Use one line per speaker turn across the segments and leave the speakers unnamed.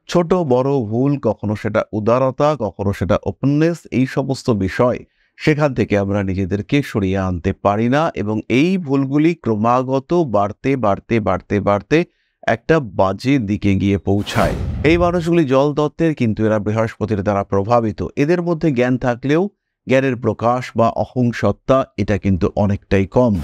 ছোট বড় ভুল, কখনো সেটা উদারতা, কখনো সেটা ওপেননেস, এই সমস্ত বিষয় সেখান থেকে আমরা নিজেদেরকে সরিয়ে আনতে পারি না এবং এই ভুলগুলি ক্রমাগত বাড়তে বাড়তে বাড়তে বাড়তে একটা বাজে দিকে গিয়ে পৌঁছায়। এই মানুষগুলি জল তত্ত্বের, কিন্তু এরা বৃহস্পতির দ্বারা প্রভাবিত। এদের মধ্যে জ্ঞান থাকলেও জ্ঞানের প্রকাশ বা অহংসত্তা এটা কিন্তু অনেকটাই কম।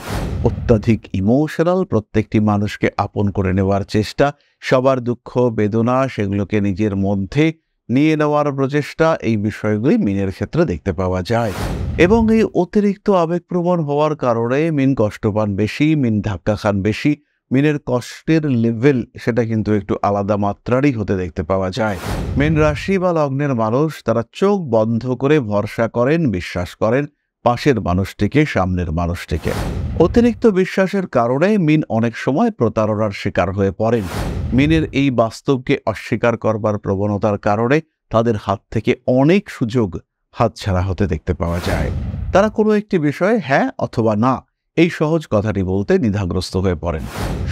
অত্যাধিক ইমোশনাল, প্রত্যেকটি মানুষকে আপন করে নেওয়ার চেষ্টা, সবার দুঃখ বেদনা সেগুলোকে নিজের মধ্যে নিয়ে নেওয়ার প্রচেষ্টা, এই বিষয়গুলি মিনের ক্ষেত্রে দেখতে পাওয়া যায়। এবং এই অতিরিক্ত আবেগপ্রবণ হওয়ার কারণে মিন কষ্ট পান বেশি, মিন ধাক্কা খান বেশি। মিনের কষ্টের লেভেল সেটা কিন্তু একটু আলাদা মাত্রারই হতে দেখতে পাওয়া যায়। মিন রাশি বা লগ্নের মানুষ তারা চোখ বন্ধ করে ভরসা করেন, বিশ্বাস করেন পাশের মানুষটিকে, সামনের মানুষটিকে। অতিরিক্ত বিশ্বাসের কারণে মিন অনেক সময় প্রতারণার শিকার হয়ে পড়েন। মিনের এই বাস্তবকে অস্বীকার করবার প্রবণতার কারণে তাদের হাত থেকে অনেক সুযোগ হাতছাড়া হতে দেখতে পাওয়া যায়। তারা কোনো একটি বিষয়ে হ্যাঁ অথবা না এই সহজ কথাটি বলতে দ্বিধাগ্রস্ত হয়ে পড়েন।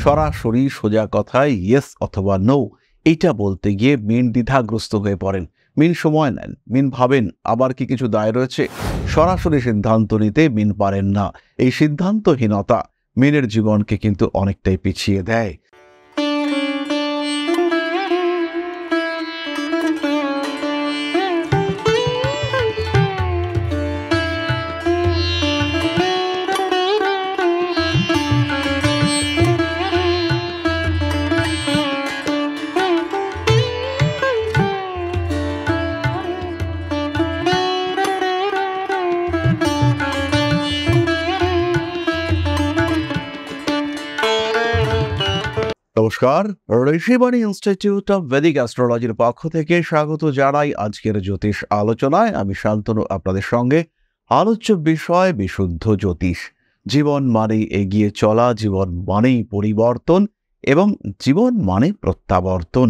সরাসরি সোজা কথায় ইয়েস অথবা নো এইটা বলতে গিয়ে মিন দ্বিধাগ্রস্ত হয়ে পড়েন। মিন সময় নেন, মিন ভাবেন আবার কি কিছু দায় রয়েছে। সরাসরি সিদ্ধান্ত নিতে মিন পারেন না। এই সিদ্ধান্তহীনতা মিনের জীবনকে কিন্তু অনেকটাই পিছিয়ে দেয়। নমস্কার, ঋষিবাণী ইনস্টিটিউট অফ ভেদিক অ্যাস্ট্রোলজির পক্ষ থেকে স্বাগত জানাই আজকের জ্যোতিষ আলোচনায়। আমি শান্তনু আপনাদের সঙ্গে। আলোচ্য বিষয় বিশুদ্ধ জ্যোতিষ। জীবন মানেই এগিয়ে চলা, জীবন মানেই পরিবর্তন এবং জীবন মানে প্রত্যাবর্তন।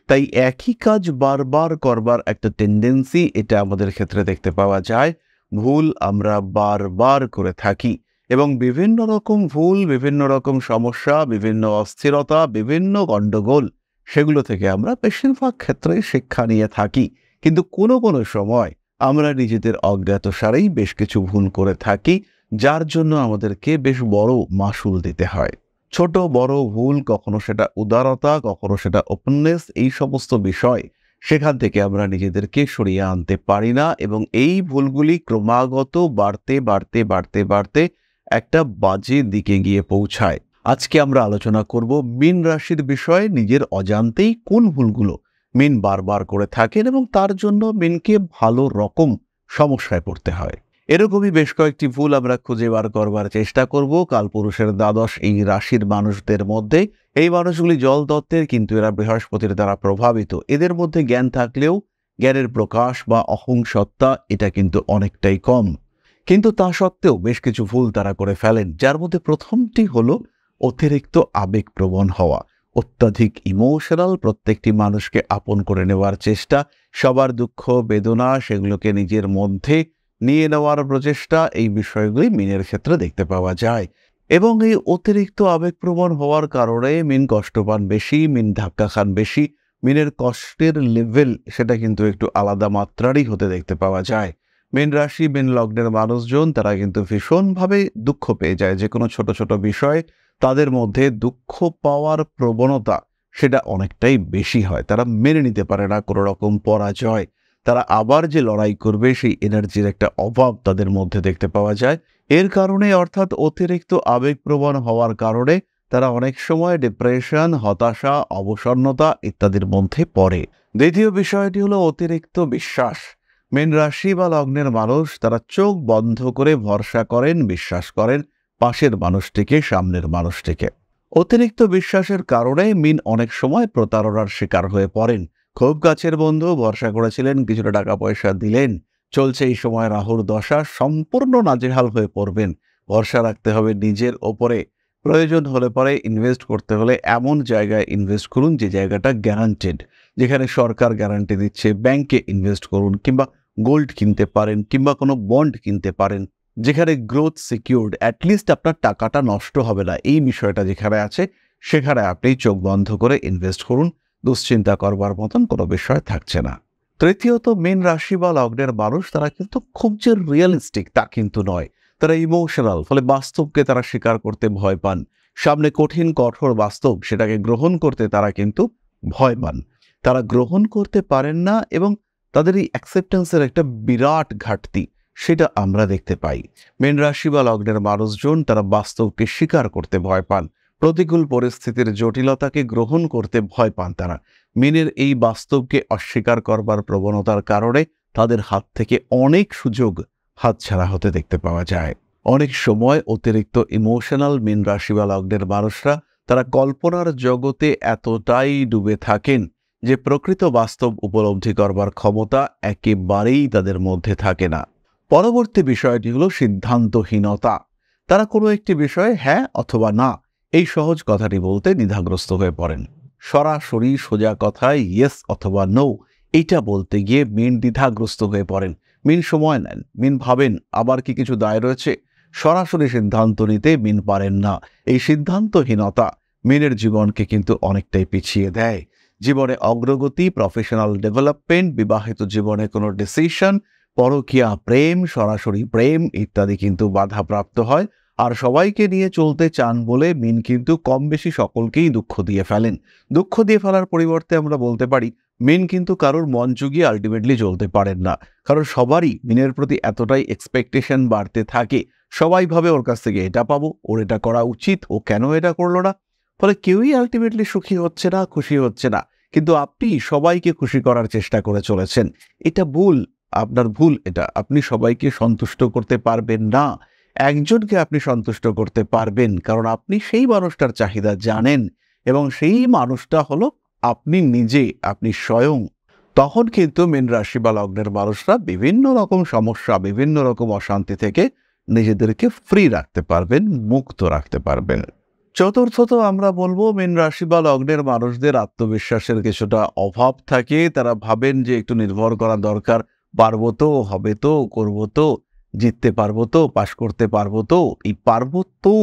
তাই একই কাজ বারবার করবার একটা টেন্ডেন্সি এটা আমাদের ক্ষেত্রে দেখতে পাওয়া যায়। ভুল আমরা বারবার করে থাকি এবং বিভিন্ন রকম ভুল, বিভিন্ন রকম সমস্যা, বিভিন্ন অস্থিরতা, বিভিন্ন গণ্ডগোল সেগুলো থেকে আমরা বেশিরভাগ ক্ষেত্রে শিক্ষা নিয়ে থাকি। কিন্তু কোনো কোনো সময় আমরা নিজেদের অজ্ঞাতসারেই বেশ কিছু ভুল করে থাকি, যার জন্য আমাদেরকে বেশ বড় মাশুল দিতে হয়। ছোট বড় ভুল, কখনো সেটা উদারতা, কখনো সেটা ওপেননেস, এই সমস্ত বিষয় সেখান থেকে আমরা নিজেদেরকে সরিয়ে আনতে পারি না এবং এই ভুলগুলি ক্রমাগত বাড়তে বাড়তে বাড়তে বাড়তে একটা বাজে দিকে গিয়ে পৌঁছায়। আজকে আমরা আলোচনা করব মীন রাশির বিষয়ে। নিজের অজান্তেই কোন ভুলগুলো মীন বারবার করে থাকেন এবং তার জন্য মীনকে ভালো রকম সমস্যায় পড়তে হয়। এরকমই বেশ কয়েকটি ভুল আমরা খুঁজে বার করবার চেষ্টা করব কালপুরুষের দ্বাদশ এই রাশির মানুষদের মধ্যে। এই মানুষগুলি জল তত্ত্বের, কিন্তু এরা বৃহস্পতির দ্বারা প্রভাবিত। এদের মধ্যে জ্ঞান থাকলেও জ্ঞানের প্রকাশ বা অহংসত্তা এটা কিন্তু অনেকটাই কম। কিন্তু তা সত্ত্বেও বেশ কিছু ভুল তারা করে ফেলেন, যার মধ্যে প্রথমটি হলো অতিরিক্ত আবেগপ্রবণ হওয়া। অত্যাধিক ইমোশনাল, প্রত্যেকটি মানুষকে আপন করে নেওয়ার চেষ্টা, সবার দুঃখ বেদনা সেগুলোকে নিজের মধ্যে নিয়ে নেওয়ার প্রচেষ্টা, এই বিষয়গুলি মিনের ক্ষেত্রে দেখতে পাওয়া যায়। এবং এই অতিরিক্ত আবেগপ্রবণ হওয়ার কারণে মিন কষ্ট পান বেশি, মিন ধাক্কা খান বেশি। মিনের কষ্টের লেভেল সেটা কিন্তু একটু আলাদা মাত্রারই হতে দেখতে পাওয়া যায়। মীন রাশি, মীন লগ্নের মানুষজন তারা কিন্তু ভীষণভাবে দুঃখ পেয়ে যায়। যে কোনো ছোট ছোট বিষয়ে তাদের মধ্যে দুঃখ পাওয়ার প্রবণতা সেটা অনেকটাই বেশি হয়। তারা মেনে নিতে পারে না কোনো রকম পরাজয়। তারা আবার যে লড়াই করবে সেই এনার্জির একটা অভাব তাদের মধ্যে দেখতে পাওয়া যায়। এর কারণে, অর্থাৎ অতিরিক্ত আবেগপ্রবণ হওয়ার কারণে তারা অনেক সময় ডিপ্রেশন, হতাশা, অবসন্নতা ইত্যাদির মধ্যে পড়ে। দ্বিতীয় বিষয়টি হলো অতিরিক্ত বিশ্বাস। মীন রাশি বা লগ্নের মানুষ তারা চোখ বন্ধ করে ভরসা করেন, বিশ্বাস করেন পাশের মানুষটিকে, সামনের মানুষটিকে। অতিরিক্ত বিশ্বাসের কারণে মীন অনেক সময় প্রতারণার শিকার হয়ে পড়েন। খুব কাছের বন্ধু, ভরসা করেছিলেন, কিছুটা টাকা পয়সা দিলেন, চলছে এই সময় রাহুর দশা, সম্পূর্ণ নাজেহাল হয়ে পড়বেন। ভরসা রাখতে হবে নিজের ওপরে। প্রয়োজন হলে পরে ইনভেস্ট করতে হলে এমন জায়গায় ইনভেস্ট করুন যে জায়গাটা গ্যারান্টেড, যেখানে সরকার গ্যারান্টি দিচ্ছে। ব্যাংকে ইনভেস্ট করুন, কিংবা গোল্ড কিনতে পারেন, কিংবা কোনো বন্ড কিনতে পারেন, যেখানে গ্রোথ সিকিউরড, অ্যাটলিস্ট আপনার টাকাটা নষ্ট হবে না, এই বিষয়টা যেখানে আছে সেখানে আপনি চোখ বন্ধ করে ইনভেস্ট করুন। দুশ্চিন্তা করবার মতন কোনো বিষয় থাকছে না। তৃতীয়ত, মীন রাশি বা লগ্নের মানুষ তারা কিন্তু খুব যে রিয়েলিস্টিক তা কিন্তু নয়। তারা ইমোশনাল, ফলে বাস্তবকে তারা স্বীকার করতে ভয় পান। সামনে কঠিন কঠোর বাস্তব, সেটাকে গ্রহণ করতে তারা কিন্তু ভয় পান। তারা গ্রহণ করতে পারেন না এবং তাদের এই অ্যাকসেপ্টেন্সের একটা বিরাট ঘাটতি, সেটা আমরা দেখতে পাই। মীন রাশি বা লগ্নের মানুষজন তারা বাস্তবকে স্বীকার করতে ভয় পান। প্রতিকূল পরিস্থিতির জটিলতাকে গ্রহণ করতে ভয় পান তারা। মীনের এই বাস্তবকে অস্বীকার করবার প্রবণতার কারণে তাদের হাত থেকে অনেক সুযোগ হাতছাড়া হতে দেখতে পাওয়া যায়। অনেক সময় অতিরিক্ত ইমোশনাল মীন রাশি বা লগ্নের মানুষরা তারা কল্পনার জগতে এতটাই ডুবে থাকেন যে প্রকৃত বাস্তব উপলব্ধি করবার ক্ষমতা একেবারেই তাদের মধ্যে থাকে না। পরবর্তী বিষয়টি হলো সিদ্ধান্তহীনতা। তারা কোনো একটি বিষয়ে হ্যাঁ অথবা না এই সহজ কথাটি বলতে দ্বিধাগ্রস্ত হয়ে পড়েন। সরাসরি সোজা কথায় ইয়েস অথবা নো এইটা বলতে গিয়ে মীন দ্বিধাগ্রস্ত হয়ে পড়েন। মীন সময় নেন, মীন ভাবেন আবার কি কিছু দায় রয়েছে। সরাসরি সিদ্ধান্ত নিতে মীন পারেন না। এই সিদ্ধান্তহীনতা মীনের জীবনকে কিন্তু অনেকটাই পিছিয়ে দেয়। জীবনে অগ্রগতি, প্রফেশনাল ডেভেলপমেন্ট, বিবাহিত জীবনে কোনো ডিসিশন, পরকীয়া প্রেম, সরাসরি প্রেম ইত্যাদি কিন্তু বাধাপ্রাপ্ত হয়। আর সবাইকে নিয়ে চলতে চান বলে মীন কিন্তু কম বেশি সকলকেই দুঃখ দিয়ে ফেলেন। দুঃখ দিয়ে ফেলার পরিবর্তে আমরা বলতে পারি মীন কিন্তু কারোর মন জুগিয়ে আলটিমেটলি চলতে পারেন না। কারণ সবারই মীনের প্রতি এতটাই এক্সপেকটেশন বাড়তে থাকে, সবাই ভাবে ওর কাছ থেকে এটা পাবো, ওর এটা করা উচিত, ও কেন এটা করলো না। ফলে কেউই আলটিমেটলি সুখী হচ্ছে না, খুশি হচ্ছে না। কিন্তু আপনি সবাইকে খুশি করার চেষ্টা করে চলেছেন। এটা ভুল, আপনার ভুল এটা। আপনি সবাইকে সন্তুষ্ট করতে পারবেন না। একজনকে আপনি সন্তুষ্ট করতে পারবেন, কারণ আপনি সেই মানুষটার চাহিদা জানেন এবং সেই মানুষটা হলো আপনি নিজে, আপনি স্বয়ং। তখন কিন্তু মীন রাশি বা লগ্নের মানুষরা বিভিন্ন রকম সমস্যা, বিভিন্ন রকম অশান্তি থেকে নিজেদেরকে ফ্রি রাখতে পারবেন, মুক্ত রাখতে পারবেন। চতুর্থত আমরা বলবো মীন রাশি বা লগ্নের মানুষদের আত্মবিশ্বাসের কিছুটা অভাব থাকে। তারা ভাবেন যে একটু নির্ভর করা দরকার, পারবো তো, হবে তো, করবো তো, জিততে পারবো তো, পাশ করতে পারবো তো। এই পারবো তো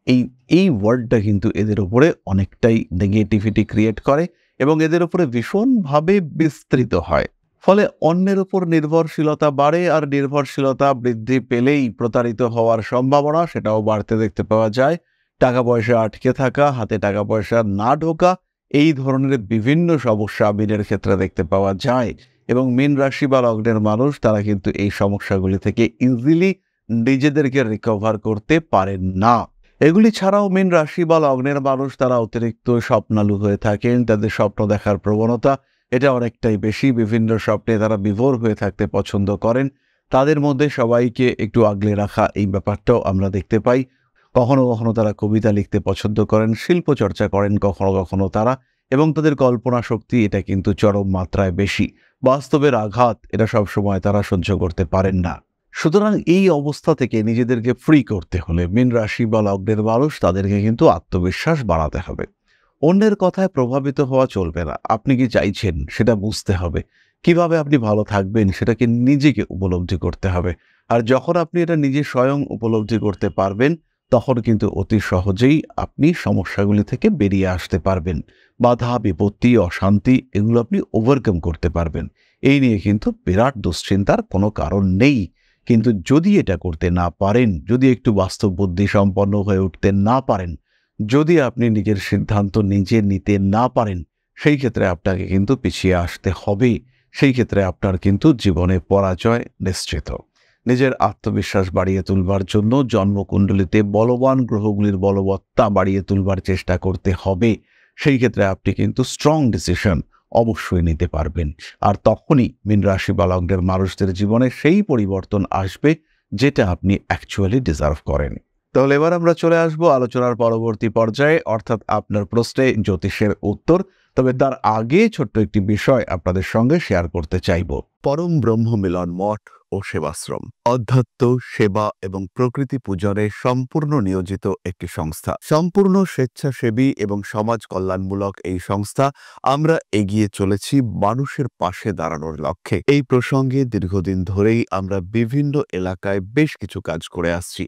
এই এই ওয়ার্ডটা কিন্তু এদের উপরে অনেকটাই নেগেটিভিটি ক্রিয়েট করে এবং এদের উপরে ভীষণভাবে বিস্তৃত হয়। ফলে অন্যের উপর নির্ভরশীলতা বাড়ে, আর নির্ভরশীলতা বৃদ্ধি পেলেই প্রতারিত হওয়ার সম্ভাবনা সেটাও বাড়তে দেখতে পাওয়া যায়। টাকা পয়সা আটকে থাকা, হাতে টাকা পয়সা না ঢোকা, এই ধরনের বিভিন্ন সমস্যা মীনের ক্ষেত্রে দেখতে পাওয়া যায় এবং মীন রাশি বা লগ্নের মানুষ তারা কিন্তু এই সমস্যাগুলি থেকে ইজিলি নিজেদেরকে রিকভার করতে পারেন না। এগুলি ছাড়াও মীন রাশি বা লগ্নের মানুষ তারা অতিরিক্ত স্বপ্নালু হয়ে থাকেন। তাদের স্বপ্ন দেখার প্রবণতা এটা অনেকটাই বেশি। বিভিন্ন স্বপ্নে তারা বিভোর হয়ে থাকতে পছন্দ করেন। তাদের মধ্যে সবাইকে একটু আগলে রাখা এই ব্যাপারটাও আমরা দেখতে পাই। কখনো কখনো তারা কবিতা লিখতে পছন্দ করেন, শিল্প চর্চা করেন কখনো কখনো তারা, এবং তাদের কল্পনা শক্তি এটা কিন্তু চরম মাত্রায় বেশি। বাস্তবের আঘাত এটা সবসময় তারা সহ্য করতে পারেন না। সুতরাং এই অবস্থা থেকে নিজেদেরকে ফ্রি করতে হলে মীন রাশি বা লগ্নের মানুষ তাদেরকে কিন্তু আত্মবিশ্বাস বাড়াতে হবে। অন্যের কথায় প্রভাবিত হওয়া চলবে না। আপনি কি চাইছেন সেটা বুঝতে হবে। কিভাবে আপনি ভালো থাকবেন সেটাকে নিজেকে উপলব্ধি করতে হবে। আর যখন আপনি এটা নিজে স্বয়ং উপলব্ধি করতে পারবেন তখন কিন্তু অতি সহজেই আপনি সমস্যাগুলি থেকে বেরিয়ে আসতে পারবেন। বাধা, বিপত্তি, অশান্তি এগুলো আপনি ওভারকাম করতে পারবেন। এই নিয়ে কিন্তু বিরাট দুশ্চিন্তার কোনো কারণ নেই। কিন্তু যদি এটা করতে না পারেন, যদি একটু বাস্তব বুদ্ধি সম্পন্ন হয়ে উঠতে না পারেন, যদি আপনি নিজের সিদ্ধান্ত নিজে নিতে না পারেন, সেই ক্ষেত্রে আপনাকে কিন্তু পিছিয়ে আসতে হবে। সেই ক্ষেত্রে আপনার কিন্তু জীবনে পরাজয় নিশ্চিত। নিজের আত্মবিশ্বাস বাড়িয়ে তুলবার জন্য জন্মকুণ্ডলিতে বলবান গ্রহগুলির বলবত্তা বাড়িয়ে তুলবার চেষ্টা করতে হবে। সেই ক্ষেত্রে আপনি কিন্তু স্ট্রং ডিসিশন অবশ্যই নিতে পারবেন। আর তখনই মীন রাশি বা লগ্নের মানুষদের জীবনে সেই পরিবর্তন আসবে যেটা আপনি অ্যাকচুয়ালি ডিজার্ভ করেন। তাহলে এবার আমরা চলে আসবো আলোচনার পরবর্তী পর্যায়ে, অর্থাৎ আপনার প্রশ্নে জ্যোতিষের উত্তর। তবে তার আগে ছোট্ট একটি বিষয় আপনাদের সঙ্গে শেয়ার করতে চাইব।
পরম ব্রহ্ম মিলন মঠ
ও সেবাশ্রম অধ্যাত্ম, সেবা এবং প্রকৃতি পূজনে সম্পূর্ণ নিয়োজিত একটি সংস্থা। সম্পূর্ণ স্বেচ্ছাসেবী এবং সমাজ কল্যাণমূলক এই সংস্থা আমরা এগিয়ে চলেছি মানুষের পাশে দাঁড়ানোর লক্ষ্যে। এই প্রসঙ্গে দীর্ঘদিন ধরেই আমরা বিভিন্ন এলাকায় বেশ কিছু কাজ করে আসছি।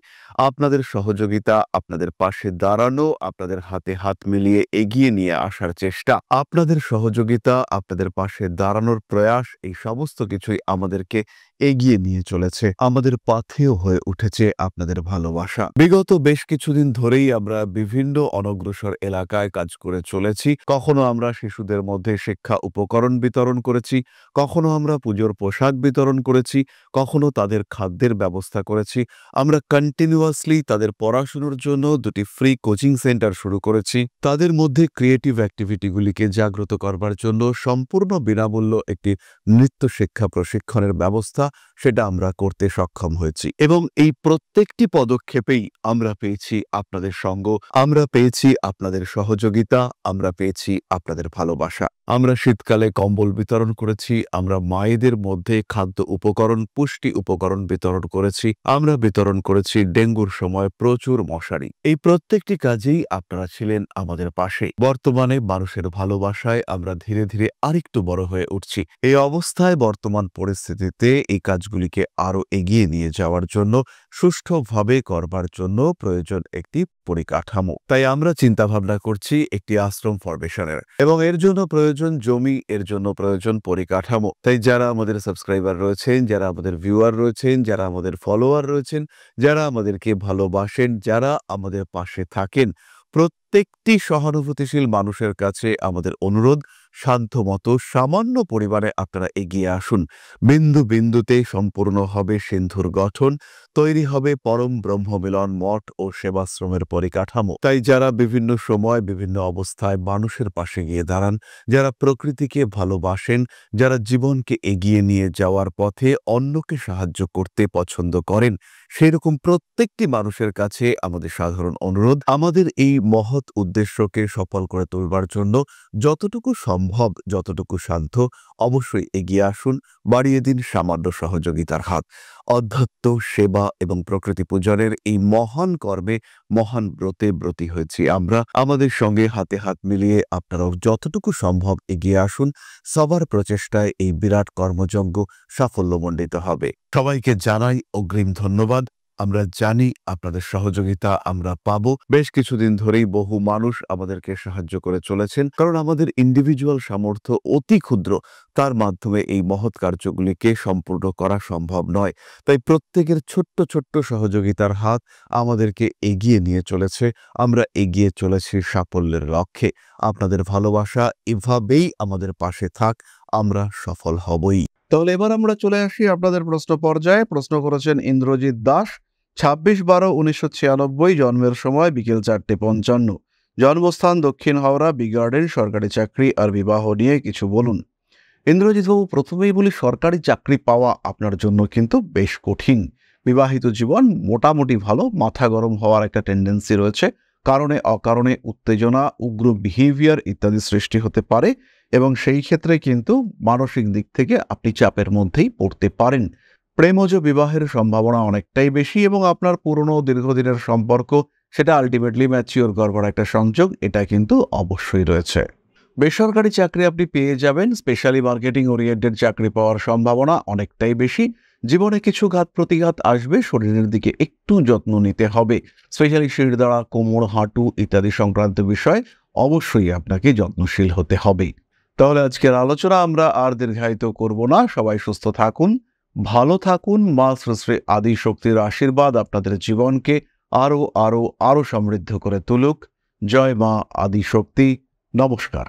আপনাদের সহযোগিতা, আপনাদের পাশে দাঁড়ানো, আপনাদের হাতে হাত মিলিয়ে এগিয়ে নিয়ে আসার চেষ্টা, আপনাদের সহযোগিতা, আপনাদের পাশে দাঁড়ানোর প্রয়াস, এই সমস্ত কিছুই আমাদেরকে এগিয়ে নিয়ে চলেছে। আমাদের পাথেয় হয়ে উঠেছে আপনাদের ভালোবাসা। বিগত বেশ কিছুদিন ধরেই আমরা বিভিন্ন অনগ্রসর এলাকায় কাজ করে চলেছি। কখনো আমরা শিশুদের মধ্যে শিক্ষা উপকরণ বিতরণ করেছি, কখনো আমরা পুজোর পোশাক বিতরণ করেছি, কখনো তাদের খাদ্যের ব্যবস্থা করেছি। আমরা কন্টিনিউয়াসলি তাদের পড়াশোনার জন্য 2টি ফ্রি কোচিং সেন্টার শুরু করেছি। তাদের মধ্যে ক্রিয়েটিভ অ্যাক্টিভিটিগুলিকে জাগ্রত করবার জন্য সম্পূর্ণ বিনামূল্য একটি নৃত্য শিক্ষা প্রশিক্ষণের ব্যবস্থা, সেটা আমরা করতে সক্ষম হয়েছি। এবং এই প্রত্যেকটি পদক্ষেপেই আমরা পেয়েছি আপনাদের সঙ্গ, আমরা পেয়েছি আপনাদের সহযোগিতা, আমরা পেয়েছি আপনাদের ভালোবাসা। আমরা শীতকালে কম্বল বিতরণ করেছি, আমরা মায়েদের মধ্যে খাদ্য উপকরণ, পুষ্টি উপকরণ বিতরণ করেছি, আমরা বিতরণ করেছি ডেঙ্গুর সময় প্রচুর মশারি। এই প্রত্যেকটি কাজেই আপনারা ছিলেন আমাদের পাশে। বর্তমানে মানুষের ভালোবাসায় আমরা ধীরে ধীরে আরেকটু বড় হয়ে উঠছি। এই অবস্থায় বর্তমান পরিস্থিতিতে এই কাজগুলিকে আরো এগিয়ে নিয়ে যাওয়ার জন্য, সুষ্ঠুভাবে করবার জন্য প্রয়োজন একটি পরিকাঠামো। তাই আমরা চিন্তা ভাবনা করছি একটি আশ্রম ফরমেশনের, এবং এর জন্য প্রয়োজন জমি, এর জন্য প্রয়োজন পরিকাঠামো। তাই যারা আমাদের সাবস্ক্রাইবার রয়েছেন, যারা আমাদের ভিউয়ার রয়েছেন, যারা আমাদের ফলোয়ার রয়েছেন, যারা আমাদেরকে ভালোবাসেন, যারা আমাদের পাশে থাকেন, প্রত্যেকটি সহানুভূতিশীল মানুষের কাছে আমাদের অনুরোধ, সাধ্যমতো সামান্য পরিমাণে আপনারা এগিয়ে আসুন। বিন্দু বিন্দুতে সম্পূর্ণ হবে সিন্ধুর গঠন, তৈরি হবে পরম ব্রহ্মমিলন মঠ ও সেবাশ্রমের পরিকাঠামো। তাই যারা বিভিন্ন সময় বিভিন্ন অবস্থায় মানুষের পাশে গিয়ে দাঁড়ান, যারা প্রকৃতিকে ভালোবাসেন, যারা জীবনকে এগিয়ে নিয়ে যাওয়ার পথে অন্যকে সাহায্য করতে পছন্দ করেন, সেরকম প্রত্যেকটি মানুষের কাছে আমাদের সাধারণ অনুরোধ, আমাদের এই মহৎ উদ্দেশ্যকে সফল করে তুলবার জন্য যতটুকু সম্ভব, যতটুকু সাধ্য, অবশ্যই এগিয়ে আসুন, বাড়িয়ে দিন সামান্য সহযোগিতার হাত। অধ্যাত্ম, সেবা এবং প্রকৃতি পূজনের এই মহান কর্মে, মহান ব্রতে ব্রতী হয়েছি আমরা। আমাদের সঙ্গে হাতে হাত মিলিয়ে আপনারাও যতটুকু সম্ভব এগিয়ে আসুন। সবার প্রচেষ্টায় এই বিরাট কর্মযজ্ঞ সাফল্যমণ্ডিত হবে। সবাইকে জানাই অগ্রিম ধন্যবাদ। আমরা জানি আপনাদের সহযোগিতা আমরা পাবো। বেশ কিছুদিন ধরেই বহু মানুষ আমাদেরকে সাহায্য করে চলেছেন, কারণ আমাদের ইন্ডিভিজুয়াল সামর্থ্য অতি ক্ষুদ্র, তার মাধ্যমে এই মহৎ কার্যগুলিকে সম্পূর্ণ করা সম্ভব নয়। তাই প্রত্যেকের ছোট্ট ছোট্ট সহযোগিতার হাত আমাদেরকে এগিয়ে নিয়ে চলেছে। আমরা এগিয়ে চলেছি সাফল্যের লক্ষ্যে। আপনাদের ভালোবাসা এভাবেই আমাদের পাশে থাক, আমরা সফল হবই। তাহলে এবার আমরা চলে আসি আপনাদের প্রশ্ন পর্যায়ে। প্রশ্ন করেছেন ইন্দ্রজিৎ দাস, 26/12/1996, জন্মের সময় বিকেল 4:55, জন্মস্থান দক্ষিণ হাওড়া, বি গার্ডেন, সরকারি চাকরি আর বিবাহ নিয়ে কিছু বলুন। ইন্দ্রজিৎবাবু, প্রথমেই বলি, সরকারি চাকরি পাওয়া আপনার জন্য কিন্তু বেশ কঠিন। বিবাহিত জীবন মোটামুটি ভালো, মাথা গরম হওয়ার একটা টেন্ডেন্সি রয়েছে, কারণে অকারণে উত্তেজনা, উগ্র বিহেভিয়ার ইত্যাদি সৃষ্টি হতে পারে, এবং সেই ক্ষেত্রে কিন্তু মানসিক দিক থেকে আপনি চাপের মধ্যেই পড়তে পারেন। প্রেমজ বিবাহের সম্ভাবনা অনেকটাই বেশি, এবং আপনার পুরনো দীর্ঘদিনের সম্পর্ক, সেটা আলটিমেটলি ম্যাচিওর করবার একটা সংযোগ, এটা কিন্তু অবশ্যই রয়েছে। বেসরকারি চাকরি আপনি পেয়ে যাবেন, স্পেশালি মার্কেটিং ওরিয়েন্টেড চাকরি পাওয়ার সম্ভাবনা অনেকটাই বেশি। জীবনে কিছু ঘাত প্রতিঘাত আসবে, শরীরের দিকে একটু যত্ন নিতে হবে, স্পেশালি শিরদাঁড়া, কোমর, হাঁটু ইত্যাদি সংক্রান্ত বিষয় অবশ্যই আপনাকে যত্নশীল হতে হবে। তাহলে আজকের আলোচনা আমরা আর দীর্ঘায়িত করব না। সবাই সুস্থ থাকুন, ভালো থাকুন। মা শ্রী শ্রী আদি শক্তির আশীর্বাদ আপনাদের জীবনকে আরো আরো আরো সমৃদ্ধ করে তুলুক। জয় মা আদি শক্তি। নমস্কার।